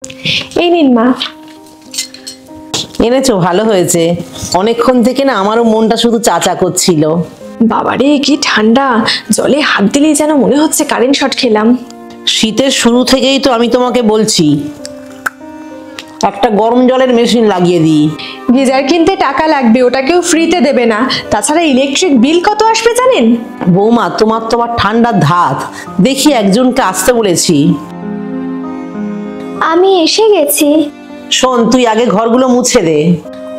এই নিন মা। এনেছো, ভালো হয়েছে। অনেকক্ষণ থেকে না আমারও মনটা শুধু চাচা করছিল। বাবারে কি ঠান্ডা, জলে হাত দিলেই যেন মনে হচ্ছে কারেন্ট শট খেলাম। শীতের শুরু থেকেই তো আমি তোমাকে বলছি একটা গরম জলের মেশিন লাগিয়ে দিই। গিজার কিনতে টাকা লাগবে, ওটা কেউ ফ্রিতে দেবে না। তাছাড়া ইলেকট্রিক বিল কত আসবে জানেন? বৌমা, তোমার ঠান্ডার ধাত, দেখি একজনকে আসতে বলেছি। আমি এসে গেছি। শোন, তুই আগে ঘরগুলো মুছে দে।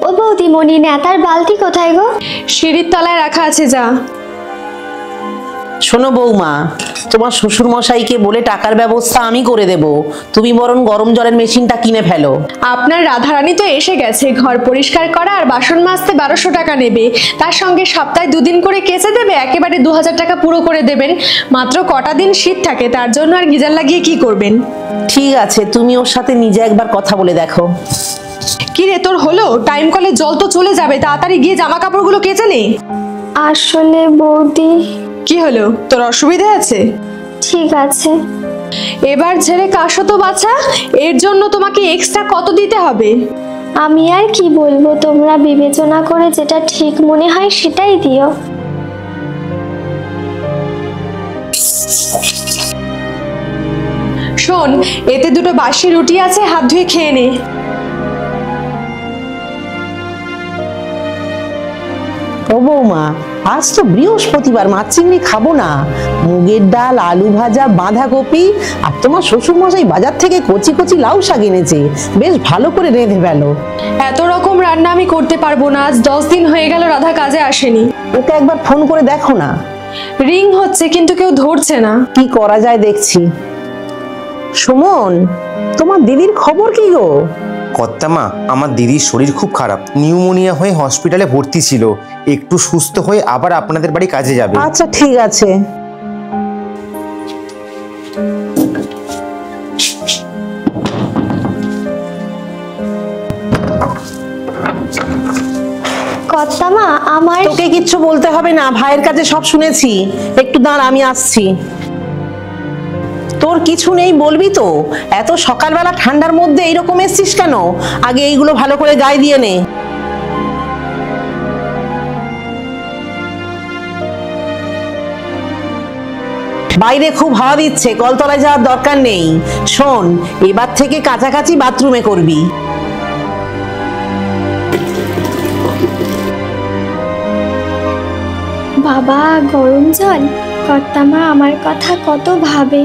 ও বৌদিমণি, নেতার বালতি কোথায় গো? সিঁড়ির তলায় রাখা আছে, যা। শোনো বৌমা, তোমার শ্বশুর মশাইকে বলে টাকার ব্যবস্থা আমি করে দেব, তুমি বরং গরম জলের মেশিনটা কিনে ফেলো। আপনার রাধারানী তো এসে গেছে, ঘর পরিষ্কার করা আর বাসন মাজতে 1200 টাকা নেবে, তার সঙ্গে সপ্তাহে 2 দিন করে কেচে দেবে, একেবারে 2000 টাকা পুরো করে দেবেন। মাত্র কটা দিন শীত থাকে, তার জন্য আর গিজার লাগিয়ে কি করবেন? ঠিক আছে, তুমি ওর সাথে নিজে একবার কথা বলে দেখো। কি রে, তোর হলো? টাইম কলে জল তো চলে যাবে, তাড়াতাড়ি গিয়ে জামা কাপড়গুলো কেচে নে। আসলে বৌদি। কি হলো, তোর অসুবিধা আছে? ঠিক আছে। এবার ছেড়ে কাশো তো বাছা, এর জন্য তোমাকে এক্সট্রা কত দিতে হবে? আমি আর কি বলবো, তোমরা বিবেচনা করে যেটা ঠিক মনে হয় সেটাই দিও। শোন, এতে 2টো বাসি রুটি আছে, হাত ধুয়ে খেয়ে নে। ও বৌমা, আজ তো বৃহস্পতিবার, মাছ চিংড়ি খাবো না। মুগের ডাল, আলু ভাজা, বাঁধাকপি, আর তোমার শ্বশুর মশাই বাজার থেকে কচি কচি লাউ শাক এনেছে, বেশ ভালো করে রেঁধে ফেলো। এত রকম রান্না আমি করতে পারবো না, আজ 10 দিন হয়ে গেল রাধা কাজে আসেনি। ওকে একবার ফোন করে দেখো না। রিং হচ্ছে কিন্তু কেউ ধরছে না। কি করা যায় দেখছি। সুমন, তোমার দিদির খবর কি গো? কর্তামা, আমার দিদির শরীর খুব খারাপ, নিউমোনিয়া হয়ে হসপিটালে ভর্তি ছিল, একটু সুস্থ হয়ে আবার আপনাদের বাড়ি কাজে যাবে। আচ্ছা ঠিক আছে। কর্তামা, আমার তোকে কিচ্ছু বলতে হবে না, ভাইয়ের কাছে সব শুনেছি। একটু দাঁড়া, আমি আসছি। তোর কিছু নেই বলবি তো? এত সকালবেলা ঠান্ডার মধ্যে এইরকম এসছিস কেন? আগে এইগুলো ভালো করে গায়ে দিয়ে নে। বাইরে খুব হাওয়া দিচ্ছে, কলতলায় যাওয়ার দরকার নেই। শোন, এবার থেকে কাছাকাছি বাথরুমে করবি। বাবা, গরম জল। কর্তামা আমার কথা কত ভাবে।